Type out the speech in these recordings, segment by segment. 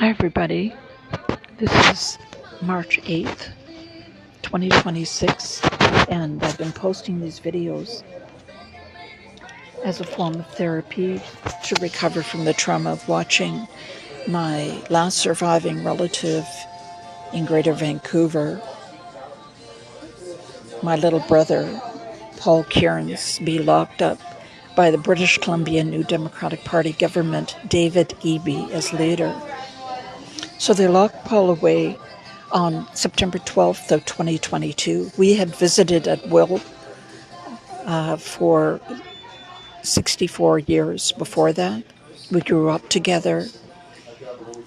Hi everybody, this is March 8th, 2026, and I've been posting these videos as a form of therapy to recover from the trauma of watching my last surviving relative in Greater Vancouver, my little brother, Paul Cairns, be locked up by the British Columbia New Democratic Party government, David Eby, as leader. So they locked Paul away on September 12th of 2022. We had visited at will for 64 years before that. We grew up together,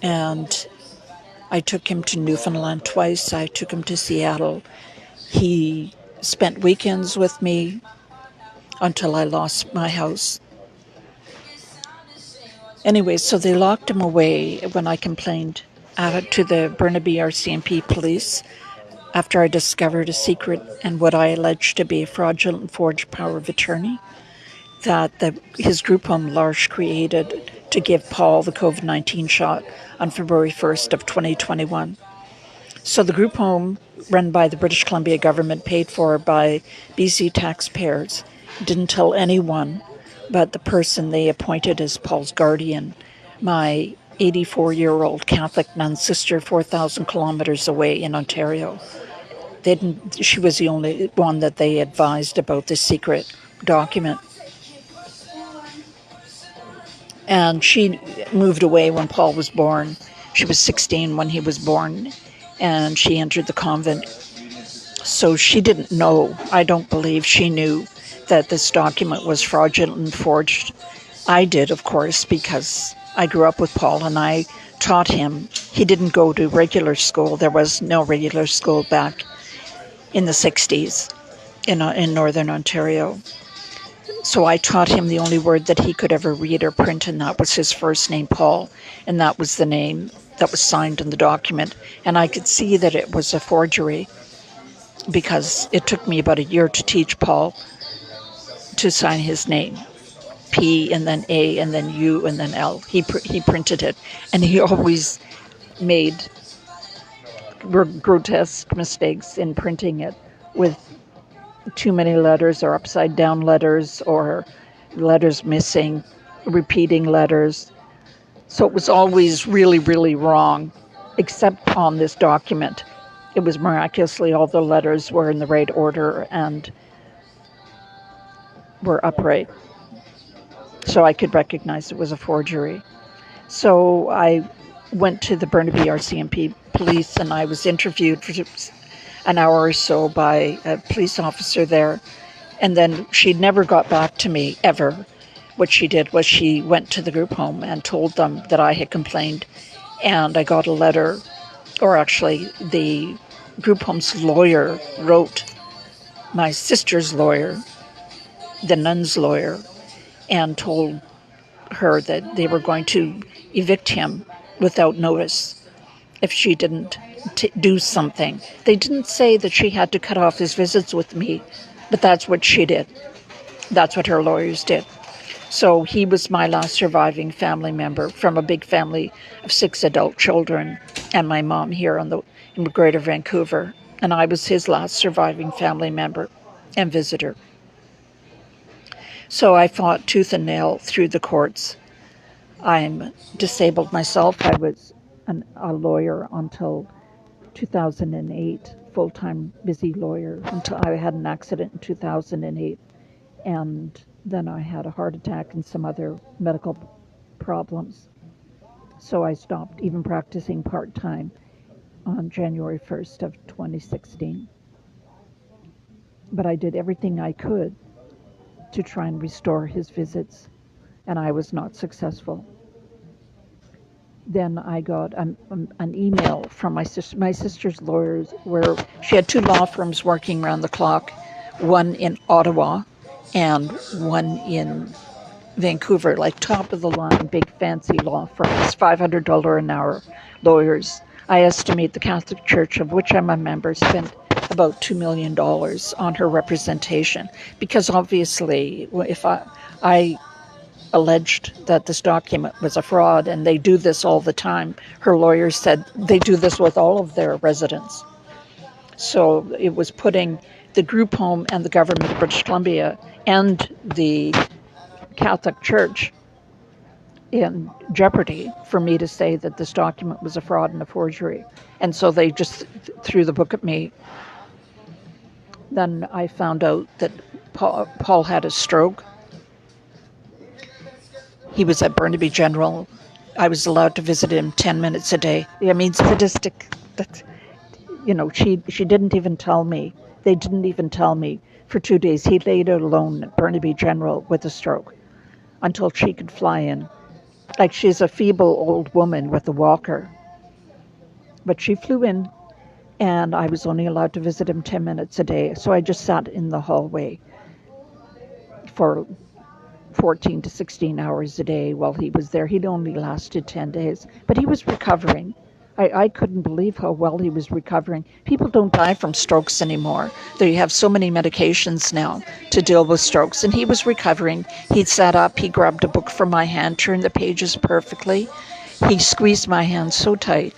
and I took him to Newfoundland twice. I took him to Seattle. He spent weekends with me until I lost my house. Anyway, so they locked him away when I complained to the Burnaby RCMP police after I discovered a secret and what I alleged to be a fraudulent forged power of attorney that his group home L'Arche created to give Paul the COVID-19 shot on February 1st of 2021. So the group home, run by the British Columbia government, paid for by BC taxpayers, didn't tell anyone but the person they appointed as Paul's guardian, my 84-year-old Catholic nun sister 4,000 kilometers away in Ontario. She was the only one that they advised about this secret document. And she moved away when Paul was born. She was 16 when he was born, and she entered the convent. So she didn't know, I don't believe she knew that this document was fraudulent and forged. I did, of course, because I grew up with Paul and I taught him. He didn't go to regular school. There was no regular school back in the 60s in Northern Ontario. So I taught him the only word that he could ever read or print, and that was his first name, Paul, and that was the name that was signed in the document. And I could see that it was a forgery because it took me about a year to teach Paul to sign his name. P and then A and then U and then L. He printed it, and he always made grotesque mistakes in printing it with too many letters or upside down letters or letters missing, repeating letters. So it was always really, really wrong, except on this document. It was miraculously all the letters were in the right order and were upright. So I could recognize it was a forgery. So I went to the Burnaby RCMP police and I was interviewed for an hour or so by a police officer there. And then she never got back to me, ever. What she did was she went to the group home and told them that I had complained. And I got a letter, or actually the group home's lawyer wrote my sister's lawyer, the nun's lawyer, and told her that they were going to evict him without notice if she didn't do something. They didn't say that she had to cut off his visits with me, but that's what she did. That's what her lawyers did. So he was my last surviving family member from a big family of 6 adult children and my mom here in Greater Vancouver. And I was his last surviving family member and visitor. So I fought tooth and nail through the courts. I'm disabled myself. I was a lawyer until 2008, full-time busy lawyer, until I had an accident in 2008. And then I had a heart attack and some other medical problems. So I stopped even practicing part-time on January 1st of 2016. But I did everything I could to try and restore his visits, and I was not successful. Then I got an email from my sister's lawyers, where she had 2 law firms working around the clock, one in Ottawa and one in Vancouver, like top of the line, big fancy law firms, $500 an hour lawyers. I estimate the Catholic Church, of which I'm a member, spent about $2 million on her representation, because obviously if I alleged that this document was a fraud, and they do this all the time. Her lawyers said they do this with all of their residents. So it was putting the group home and the government of British Columbia and the Catholic Church in jeopardy for me to say that this document was a fraud and a forgery. And so they just threw the book at me. Then I found out that Paul had a stroke. He was at Burnaby General. I was allowed to visit him 10 minutes a day. I mean, sadistic. She didn't even tell me. They didn't even tell me. For 2 days, he laid alone at Burnaby General with a stroke until she could fly in. Like, she's a feeble old woman with a walker. But she flew in, and I was only allowed to visit him 10 minutes a day. So I just sat in the hallway for 14 to 16 hours a day while he was there. He'd only lasted 10 days, but he was recovering. I couldn't believe how well he was recovering. People don't die from strokes anymore. They have so many medications now to deal with strokes, and he was recovering. He sat up, he grabbed a book from my hand, turned the pages perfectly. He squeezed my hand so tight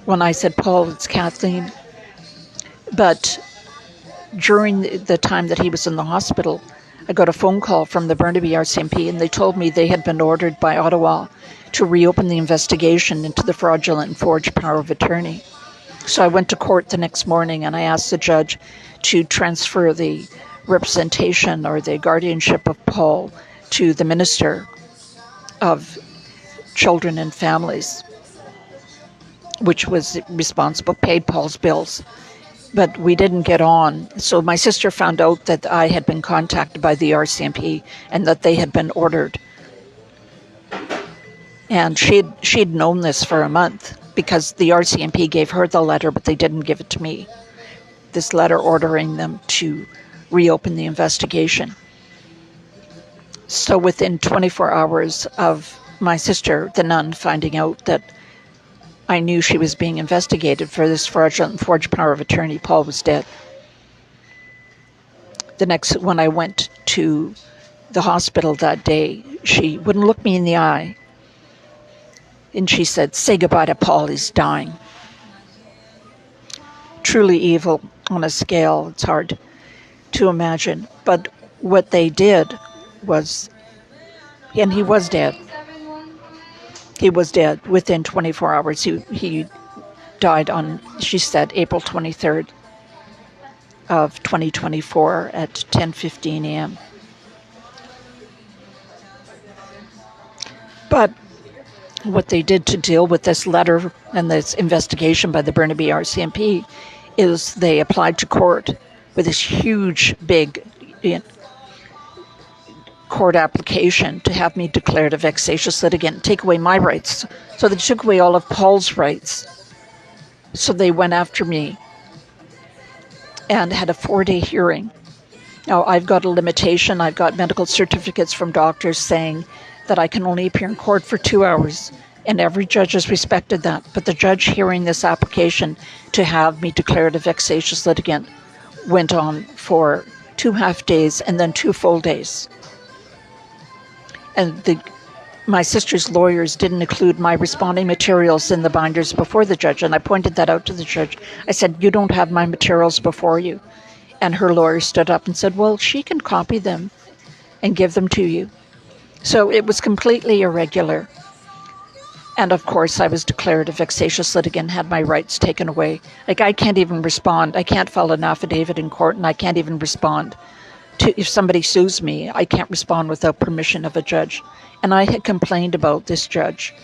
when I said, "Paul, it's Kathleen." But during the time that he was in the hospital, I got a phone call from the Burnaby RCMP, and they told me they had been ordered by Ottawa to reopen the investigation into the fraudulent and forged power of attorney. So I went to court the next morning, and I asked the judge to transfer the representation or the guardianship of Paul to the Minister of Children and Families, which was responsible, paid Paul's bills. But we didn't get on. So my sister found out that I had been contacted by the RCMP and that they had been ordered. And she'd known this for a month because the RCMP gave her the letter, but they didn't give it to me. This letter ordering them to reopen the investigation. So within 24 hours of my sister, the nun, finding out that I knew she was being investigated for this fraudulent and forged power of attorney, Paul was dead. When I went to the hospital that day, she wouldn't look me in the eye. And she said, "Say goodbye to Paul, he's dying." Truly evil on a scale it's hard to imagine. But what they did was, and he was dead. He was dead within 24 hours. He died on, she said, April 23rd of 2024 at 10:15 a.m. But what they did to deal with this letter and this investigation by the Burnaby RCMP is they applied to court with this huge, big court application to have me declared a vexatious litigant, take away my rights. So they took away all of Paul's rights. So they went after me and had a 4-day hearing. Now, I've got a limitation. I've got medical certificates from doctors saying that I can only appear in court for 2 hours, and every judge has respected that. But the judge hearing this application to have me declared a vexatious litigant went on for 2 half days and then 2 full days. And my sister's lawyers didn't include my responding materials in the binders before the judge, and I pointed that out to the judge. I said, "You don't have my materials before you." And her lawyer stood up and said, "Well, she can copy them and give them to you." So it was completely irregular. And of course, I was declared a vexatious litigant, had my rights taken away. Like, I can't even respond. I can't file an affidavit in court, and I can't even respond to, if somebody sues me, I can't respond without permission of a judge. And I had complained about this judge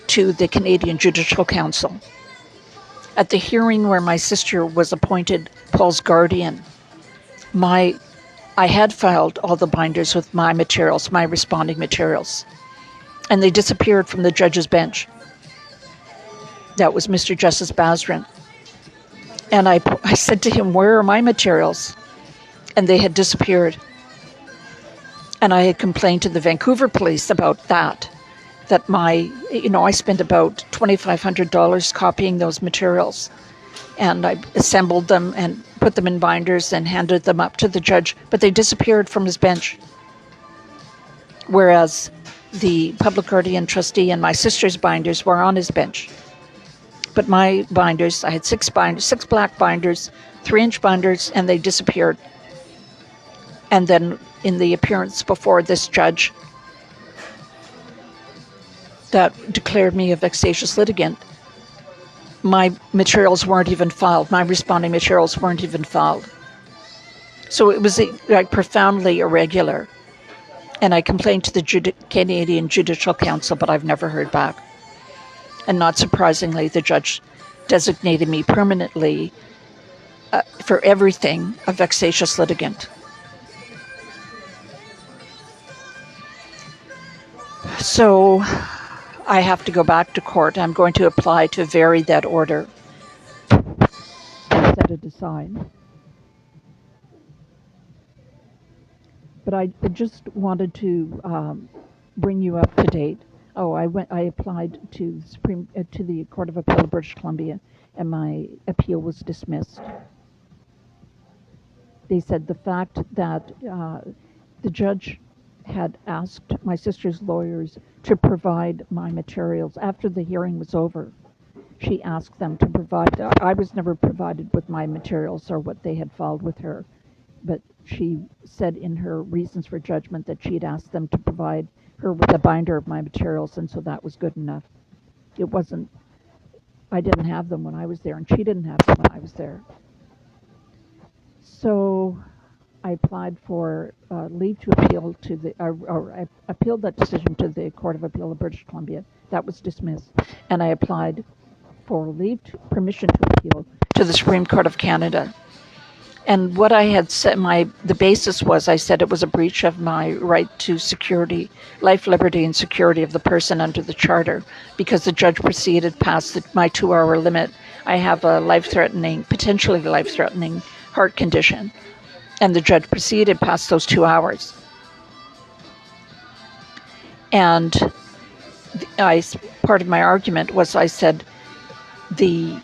to the Canadian Judicial Council. At the hearing where my sister was appointed Paul's guardian, I had filed all the binders with my materials, my responding materials, and they disappeared from the judge's bench. That was Mr. Justice Basran. And I said to him, "Where are my materials?" And they had disappeared. And I had complained to the Vancouver police about that I spent about $2,500 copying those materials. And I assembled them and put them in binders and handed them up to the judge, but they disappeared from his bench. whereas the public guardian trustee and my sister's binders were on his bench. But my binders, I had six black binders, 3-inch binders, and they disappeared. And then in the appearance before this judge that declared me a vexatious litigant, my materials weren't even filed. My responding materials weren't even filed. So it was like profoundly irregular. And I complained to the Canadian Judicial Council, but I've never heard back. And not surprisingly, the judge designated me permanently for everything a vexatious litigant. So I have to go back to court. I'm going to apply to vary that order and set it aside. But I just wanted to bring you up to date. Oh, I applied to the Court of Appeal of British Columbia, and my appeal was dismissed. They said the fact that the judge had asked my sister's lawyers to provide my materials after the hearing was over. She asked them to provide. I was never provided with my materials or what they had filed with her, but she said in her reasons for judgment that she'd asked them to provide her with a binder of my materials, and so that was good enough. It wasn't, I didn't have them when I was there, and she didn't have them when I was there. So I applied for leave to appeal to the, or I appealed that decision to the Court of Appeal of British Columbia. That was dismissed. And I applied for permission to appeal to the Supreme Court of Canada. And what I had said, the basis was, I said it was a breach of my right to security, life, liberty, and security of the person under the Charter, because the judge proceeded past my 2-hour limit. I have a potentially life-threatening heart condition, and the judge proceeded past those 2 hours. And part of my argument was, I said, the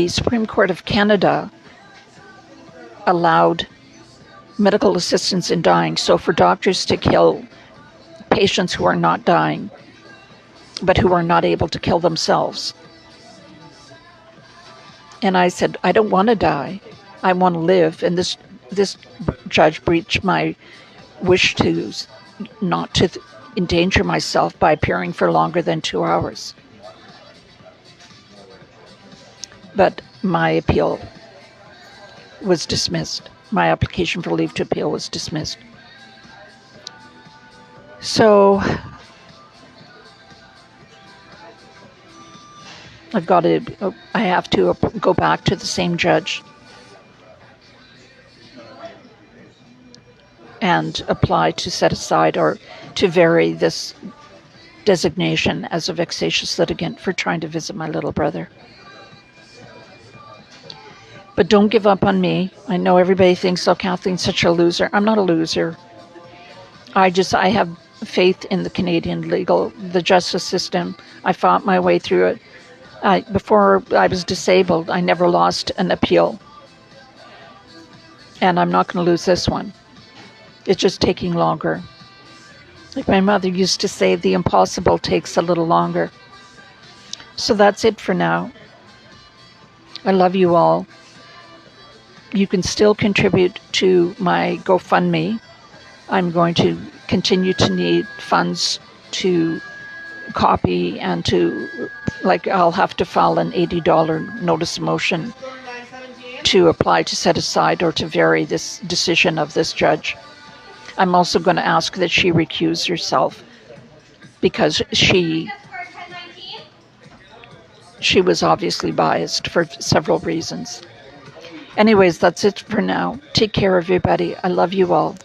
Supreme Court of Canada allowed medical assistance in dying. So for doctors to kill patients who are not dying, but who are not able to kill themselves. And I said, I don't want to die. I want to live. And this judge breached my wish to not to endanger myself by appearing for longer than 2 hours. But my appeal was dismissed. My application for leave to appeal was dismissed. So I have to go back to the same judge and apply to set aside or to vary this designation as a vexatious litigant for trying to visit my little brother. But don't give up on me. I know everybody thinks, oh, Kathleen's such a loser. I'm not a loser. I have faith in the Canadian the justice system. I fought my way through it. Before I was disabled, I never lost an appeal. And I'm not going to lose this one. It's just taking longer. Like my mother used to say, the impossible takes a little longer. So that's it for now. I love you all. You can still contribute to my GoFundMe. I'm going to continue to need funds to copy and I'll have to file an $80 notice of motion to apply to set aside or to vary this decision of this judge. I'm also going to ask that she recuse herself because she was obviously biased for several reasons. Anyways, that's it for now. Take care, everybody. I love you all.